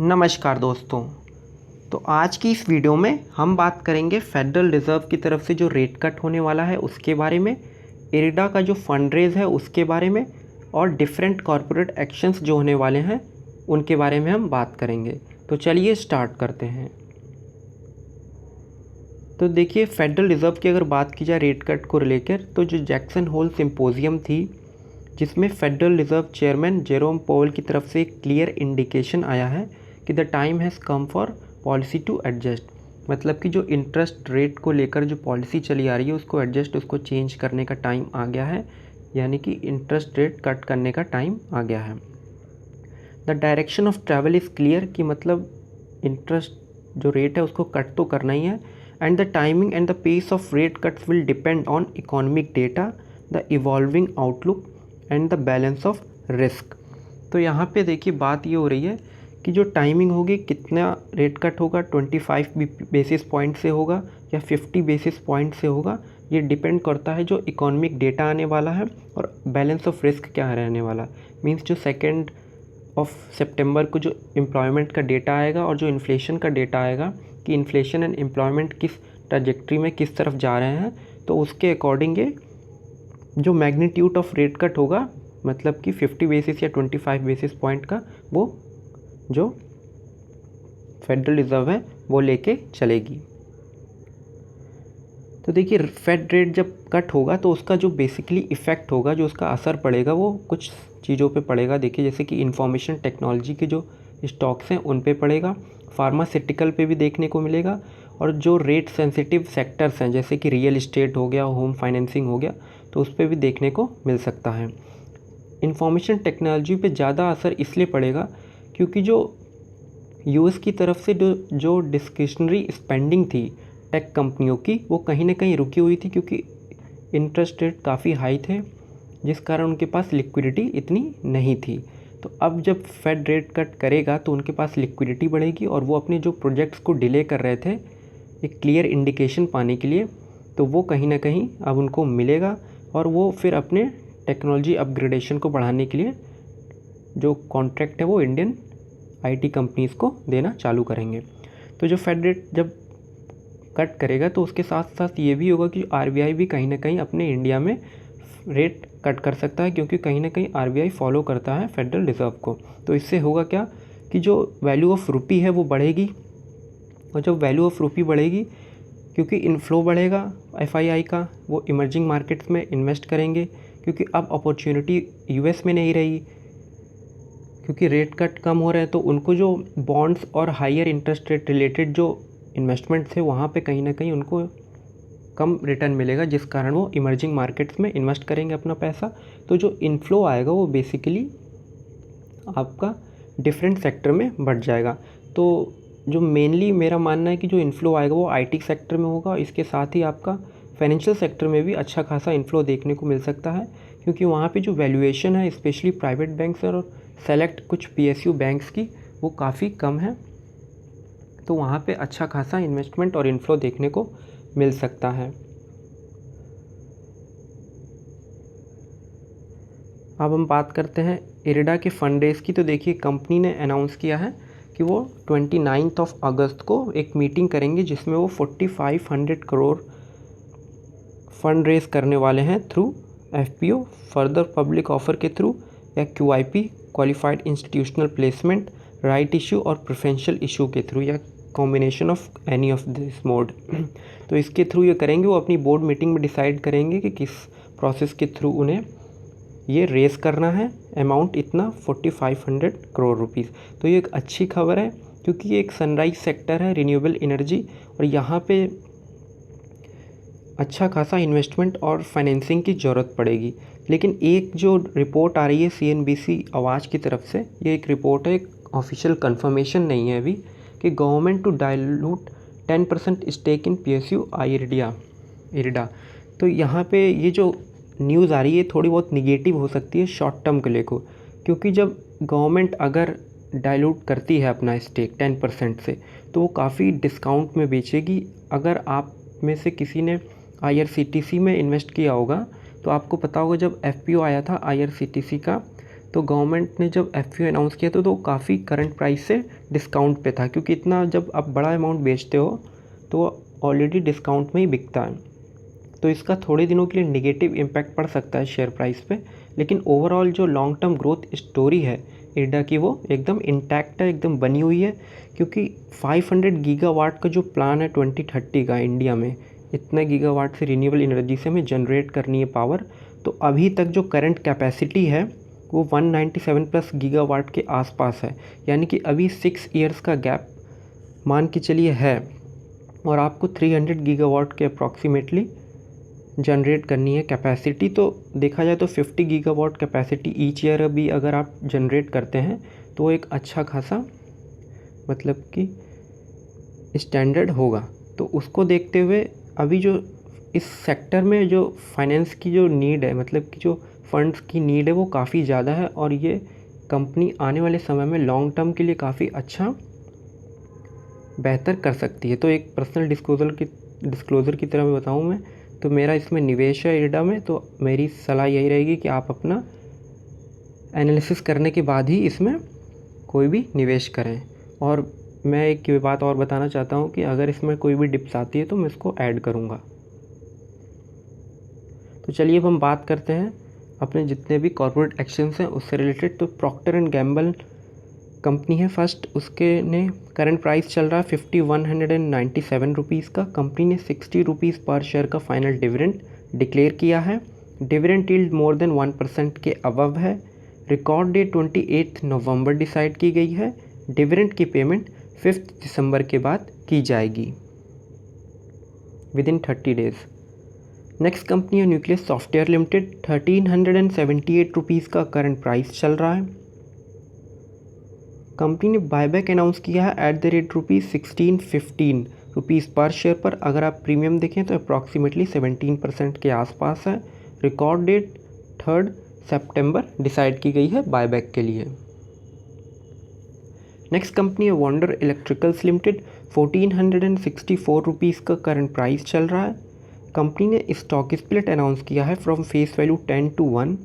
नमस्कार दोस्तों। तो आज की इस वीडियो में हम बात करेंगे फेडरल रिज़र्व की तरफ से जो रेट कट होने वाला है उसके बारे में, इरडा का जो फंड रेज है उसके बारे में और डिफरेंट कॉरपोरेट एक्शंस जो होने वाले हैं उनके बारे में हम बात करेंगे। तो चलिए स्टार्ट करते हैं। तो देखिए, फेडरल रिज़र्व की अगर बात की जाए रेट कट को लेकर, तो जो जैक्सन होल सिंपोजियम थी जिसमें Federal Reserve chairman Jerome Powell की तरफ से एक क्लियर इंडिकेशन आया है कि the time has come for policy to adjust, मतलब कि जो इंटरेस्ट रेट को लेकर जो पॉलिसी चली आ रही है उसको एडजस्ट, उसको चेंज करने का टाइम आ गया है, यानी कि इंटरेस्ट रेट कट करने का टाइम आ गया है। The direction of travel is clear, कि मतलब इंटरेस्ट जो रेट है उसको कट तो करना ही है, and the timing and the pace of rate cuts will depend on economic data, the evolving outlook and the balance of risk. तो यहाँ पे देखिए बात ये हो रही है कि जो टाइमिंग होगी, कितना रेट कट होगा, 25 बेसिस पॉइंट से होगा या 50 बेसिस पॉइंट से होगा, ये डिपेंड करता है जो इकोनॉमिक डेटा आने वाला है और बैलेंस ऑफ रिस्क क्या रहने वाला है। मीन्स जो 2 सितंबर को जो एम्प्लॉयमेंट का डेटा आएगा और जो इन्फ्लेशन का डेटा आएगा कि इन्फ्लेशन एंड एम्प्लॉयमेंट किस ट्रैजेक्टरी में किस तरफ जा रहे हैं, तो उसके अकॉर्डिंग ये जो मैग्नीट्यूड ऑफ रेट कट होगा, मतलब कि 50 बेसिस या 25 बेसिस पॉइंट का, वो जो फेडरल रिज़र्व है वो लेके चलेगी। तो देखिए, फेड रेट जब कट होगा तो उसका जो बेसिकली इफ़ेक्ट होगा, जो उसका असर पड़ेगा वो कुछ चीज़ों पे पड़ेगा। देखिए, जैसे कि इंफॉर्मेशन टेक्नोलॉजी के जो स्टॉक्स हैं उन पे पड़ेगा, फार्मास्यूटिकल पे भी देखने को मिलेगा, और जो रेट सेंसिटिव सेक्टर्स हैं जैसे कि रियल इस्टेट हो गया, होम फाइनेंसिंग हो गया, तो उस पर भी देखने को मिल सकता है। इंफॉर्मेशन टेक्नोलॉजी पे ज़्यादा असर इसलिए पड़ेगा क्योंकि जो यूएस की तरफ से जो डिस्क्रिशनरी स्पेंडिंग थी टेक कंपनियों की, वो कहीं ना कहीं रुकी हुई थी क्योंकि इंटरेस्ट रेट काफ़ी हाई थे, जिस कारण उनके पास लिक्विडिटी इतनी नहीं थी। तो अब जब फेड रेट कट करेगा तो उनके पास लिक्विडिटी बढ़ेगी और वो अपने जो प्रोजेक्ट्स को डिले कर रहे थे एक क्लियर इंडिकेशन पाने के लिए, तो वो कहीं ना कहीं अब उनको मिलेगा और वो फिर अपने टेक्नोलॉजी अपग्रेडेशन को बढ़ाने के लिए जो कॉन्ट्रैक्ट है वो इंडियन आईटी कंपनीज़ को देना चालू करेंगे। तो जो फेड रेट जब कट करेगा तो उसके साथ साथ ये भी होगा कि आरबीआई भी कहीं ना कहीं अपने इंडिया में रेट कट कर सकता है, क्योंकि कहीं ना कहीं आरबीआई फॉलो करता है फेडरल रिज़र्व को। तो इससे होगा क्या कि जो वैल्यू ऑफ रुपी है वो बढ़ेगी, और जब वैल्यू ऑफ रुपी बढ़ेगी क्योंकि इनफ्लो बढ़ेगा एफआईआई का, वो इमर्जिंग मार्केट्स में इन्वेस्ट करेंगे, क्योंकि अब अपॉर्चुनिटी यूएस में नहीं रही, क्योंकि रेट कट कम हो रहे हैं, तो उनको जो बॉन्ड्स और हायर इंटरेस्ट रेट रिलेटेड जो इन्वेस्टमेंट थे वहाँ पे कहीं ना कहीं उनको कम रिटर्न मिलेगा, जिस कारण वो इमर्जिंग मार्केट्स में इन्वेस्ट करेंगे अपना पैसा। तो जो इनफ्लो आएगा वो बेसिकली आपका डिफरेंट सेक्टर में बढ़ जाएगा। तो जो मेनली मेरा मानना है कि जो इन्फ्लो आएगा वो आईटी सेक्टर में होगा, इसके साथ ही आपका फाइनेंशियल सेक्टर में भी अच्छा खासा इन्फ्लो देखने को मिल सकता है, क्योंकि वहाँ पे जो वैल्यूएशन है स्पेशली प्राइवेट बैंक्स और सेलेक्ट कुछ पीएसयू बैंक्स की वो काफ़ी कम है, तो वहाँ पे अच्छा खासा इन्वेस्टमेंट और इन्फ्लो देखने को मिल सकता है। अब हम बात करते हैं इरडा के फंड रेज की। तो देखिए, कंपनी ने अनाउंस किया है कि वो 29 अगस्त को एक मीटिंग करेंगे जिसमें वो 4500 करोड़ फंड रेज करने वाले हैं through FPO, further public offer के थ्रू, या QIP qualified institutional placement, right issue और प्रेफरेंशियल इशू के थ्रू, या combination of any of this mode. तो इसके थ्रू ये करेंगे, वो अपनी बोर्ड मीटिंग में डिसाइड करेंगे कि किस प्रोसेस के थ्रू उन्हें ये रेज़ करना है, अमाउंट इतना 4500 करोड़ रुपीज़। तो ये एक अच्छी खबर है क्योंकि ये एक सनराइज सेक्टर है, रिन्यूएबल एनर्जी, और यहाँ पे अच्छा खासा इन्वेस्टमेंट और फाइनेंसिंग की ज़रूरत पड़ेगी। लेकिन एक जो रिपोर्ट आ रही है सीएनबीसी आवाज़ की तरफ से, ये एक रिपोर्ट है, एक ऑफिशियल कंफर्मेशन नहीं है अभी, कि government to dilute 10% stake in PSU IRDA. तो यहाँ पे ये जो न्यूज़ आ रही है थोड़ी बहुत निगेटिव हो सकती है शॉर्ट टर्म के लिए को, क्योंकि जब गवर्नमेंट अगर डाइल्यूट करती है अपना स्टेक 10% से, तो वो काफ़ी डिस्काउंट में बेचेगी। अगर आप में से किसी ने आईआरसीटीसी में इन्वेस्ट किया होगा तो आपको पता होगा जब एफपीओ आया था आईआरसीटीसी का, तो गवर्नमेंट ने जब FPO अनाउंस किया तो काफ़ी करंट प्राइस से डिस्काउंट पे था, क्योंकि इतना जब आप बड़ा अमाउंट बेचते हो तो ऑलरेडी डिस्काउंट में ही बिकता है। तो इसका थोड़े दिनों के लिए नेगेटिव इम्पैक्ट पड़ सकता है शेयर प्राइस पे, लेकिन ओवरऑल जो लॉन्ग टर्म ग्रोथ स्टोरी है इरडा की वो एकदम इंटैक्ट है, एकदम बनी हुई है। क्योंकि 500 गीगावाट का जो प्लान है 2030 का इंडिया में, इतने गीगावाट से रिन्यूएबल एनर्जी से हमें जनरेट करनी है पावर, तो अभी तक जो करंट कैपेसिटी है वो 197 प्लस गीगावाट के आसपास है। यानी कि अभी 6 ईयर्स का गैप मान के चलिए है, और आपको 300 गीगावाट के अप्रॉक्सीमेटली जनरेट करनी है कैपेसिटी। तो देखा जाए तो 50 गीगावाट कैपेसिटी ईच ईयर अभी अगर आप जनरेट करते हैं तो एक अच्छा खासा मतलब कि स्टैंडर्ड होगा। तो उसको देखते हुए अभी जो इस सेक्टर में जो फाइनेंस की जो नीड है, मतलब कि जो फंड्स की नीड है वो काफ़ी ज़्यादा है, और ये कंपनी आने वाले समय में लॉन्ग टर्म के लिए काफ़ी अच्छा बेहतर कर सकती है। तो एक पर्सनल डिस्क्लोज़र की तरह मैं बताऊँ मैं, तो मेरा इसमें निवेश है इरडा में, तो मेरी सलाह यही रहेगी कि आप अपना एनालिसिस करने के बाद ही इसमें कोई भी निवेश करें। और मैं एक बात और बताना चाहता हूँ कि अगर इसमें कोई भी डिप्स आती है तो मैं इसको ऐड करूँगा। तो चलिए अब हम बात करते हैं अपने जितने भी कॉर्पोरेट एक्शंस हैं उससे रिलेटेड। तो प्रॉक्टर एंड गैम्बल कंपनी है फर्स्ट, उसके ने करंट प्राइस चल रहा है 5197 रुपीज़ का। कंपनी ने 60 रुपीज़ पर शेयर का फाइनल डिविडेंड डिक्लेयर किया है। डिविडेंड यील्ड मोर देन 1% के अबव है। रिकॉर्ड डेट 28 नवंबर डिसाइड की गई है। डिविडेंड की पेमेंट 5 दिसंबर के बाद की जाएगी with in 30 days. Next company है न्यूक्लियस सॉफ्टवेयर लिमिटेड, 1378 रुपीज़ का करंट प्राइस चल रहा है। कंपनी ने बायबैक अनाउंस किया है एट द रेट ₹1615 रुपीज़ पर शेयर पर। अगर आप प्रीमियम देखें तो अप्रॉक्सीमेटली 17% के आसपास है। रिकॉर्ड डेट 3 सितंबर डिसाइड की गई है बायबैक के लिए। नेक्स्ट कंपनी है वंडर इलेक्ट्रिकल्स लिमिटेड, 1464 रुपीज़ का करंट प्राइस चल रहा है। कंपनी ने स्टॉक स्प्लिट अनाउंस किया है from face value 10 to 1,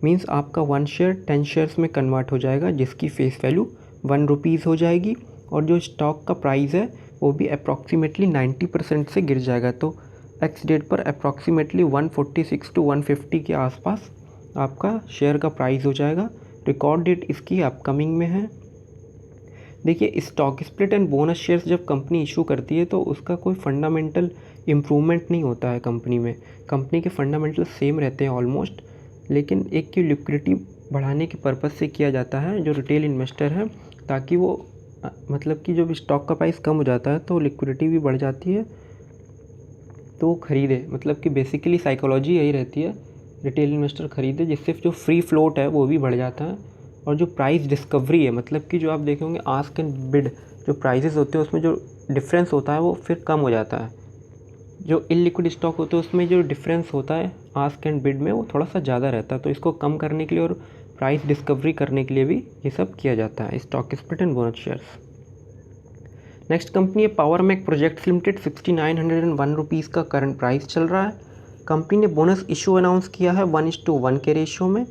means आपका 1 शेयर 10 शेयर्स में कन्वर्ट हो जाएगा, जिसकी फेस वैल्यू 1 रुपीज़ हो जाएगी। और जो स्टॉक का प्राइस है वो भी अप्रॉक्सीमेटली 90% से गिर जाएगा। तो एक्स डेट पर अप्रॉक्सीमेटली 146 to 150 के आसपास आपका शेयर का प्राइस हो जाएगा। रिकॉर्ड डेट इसकी अपकमिंग में है। देखिए, stock split and bonus shares जब कंपनी इशू करती है तो उसका कोई फंडामेंटल इम्प्रूवमेंट नहीं होता है कंपनी में। कंपनी के फंडामेंटल सेम रहते हैं ऑलमोस्ट, लेकिन एक की लिक्विडिटी बढ़ाने के पर्पज़ से किया जाता है जो रिटेल इन्वेस्टर है, ताकि वो मतलब कि जब स्टॉक का प्राइस कम हो जाता है तो लिक्विडिटी भी बढ़ जाती है तो वो खरीदे। मतलब कि बेसिकली साइकोलॉजी यही रहती है, रिटेल इन्वेस्टर खरीदे, जिससे जो फ्री फ्लोट है वो भी बढ़ जाता है। और जो प्राइस डिस्कवरी है, मतलब कि जो आप देखे होंगे आस्क एंड बिड जो प्राइसेस होते हैं उसमें जो डिफरेंस होता है वो फिर कम हो जाता है। जो इलिक्विड स्टॉक होते हैं उसमें जो डिफरेंस होता है आस्क एंड बिड में वो थोड़ा सा ज़्यादा रहता है। तो इसको कम करने के लिए और प्राइस डिस्कवरी करने के लिए भी ये सब किया जाता है, stock split and bonus shares. Next company है power mac projects limited, 6901 rupees का करंट प्राइस चल रहा है। कंपनी ने बोनस इशू अनाउंस किया है 1:1 के रेशियो में।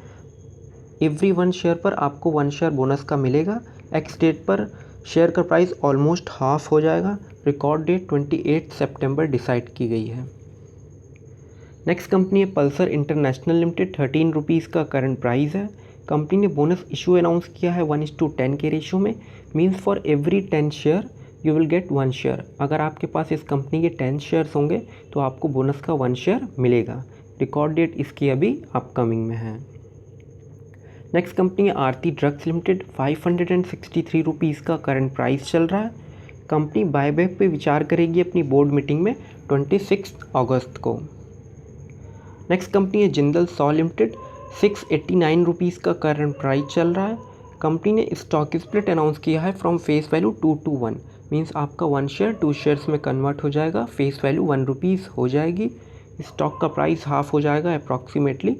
एवरी 1 शेयर पर आपको 1 शेयर बोनस का मिलेगा। एक्स डेट पर शेयर का प्राइस ऑलमोस्ट हाफ हो जाएगा। रिकॉर्ड डेट 28 सितंबर डिसाइड की गई है। नेक्स्ट कंपनी है पल्सर इंटरनेशनल लिमिटेड, 13 रुपीज़ का करंट प्राइस है। कंपनी ने बोनस इशू अनाउंस किया है 1:10 के रेशियो में। Means for every 10 share you will get 1 share. अगर आपके पास इस कंपनी के 10 शेयर्स होंगे तो आपको बोनस का 1 शेयर मिलेगा। रिकॉर्ड डेट इसकी अभी अपकमिंग में है। नेक्स्ट कंपनी है आरती ड्रग्स लिमिटेड, 563 रुपीज़ का करंट प्राइस चल रहा है। कंपनी बायबैक पे विचार करेगी अपनी बोर्ड मीटिंग में 26 अगस्त को। नेक्स्ट कंपनी है जिंदल सॉ लिमिटेड, 689 रुपीज़ का करंट प्राइस चल रहा है। कंपनी ने स्टॉक स्प्लिट अनाउंस किया है from face value 2 to 1, means आपका 1 शेयर 2 शेयर्स में कन्वर्ट हो जाएगा। फेस वैल्यू 1 रुपीज़ हो जाएगी। स्टॉक का प्राइस हाफ हो जाएगा अप्रॉक्सीमेटली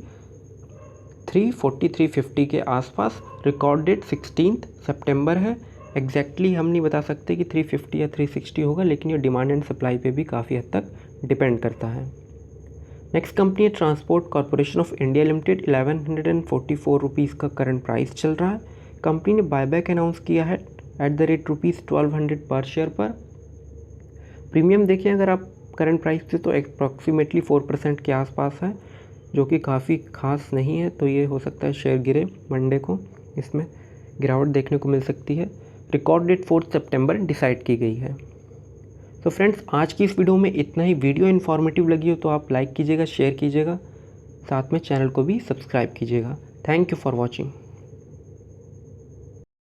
340-350 के आसपास। रिकॉर्ड डेट 16 सितंबर है। एग्जैक्टली हम नहीं बता सकते कि 350 या 360 होगा, लेकिन ये डिमांड एंड सप्लाई पे भी काफ़ी हद तक डिपेंड करता है। नेक्स्ट कंपनी है transport corporation of India limited, 1144 rupees का करंट प्राइस चल रहा है। कंपनी ने बायबैक अनाउंस किया है एट द रेट ₹1200 पर शेयर पर। प्रीमियम देखिए अगर आप करंट प्राइस से तो अप्रॉक्सीमेटली 4% के आसपास है, जो कि काफ़ी खास नहीं है, तो ये हो सकता है शेयर गिरे, मंडे को इसमें गिरावट देखने को मिल सकती है। रिकॉर्ड डेट 4 सितंबर डिसाइड की गई है। तो फ्रेंड्स आज की इस वीडियो में इतना ही। वीडियो इन्फॉर्मेटिव लगी हो तो आप लाइक कीजिएगा, शेयर कीजिएगा, साथ में चैनल को भी सब्सक्राइब कीजिएगा। Thank you for watching.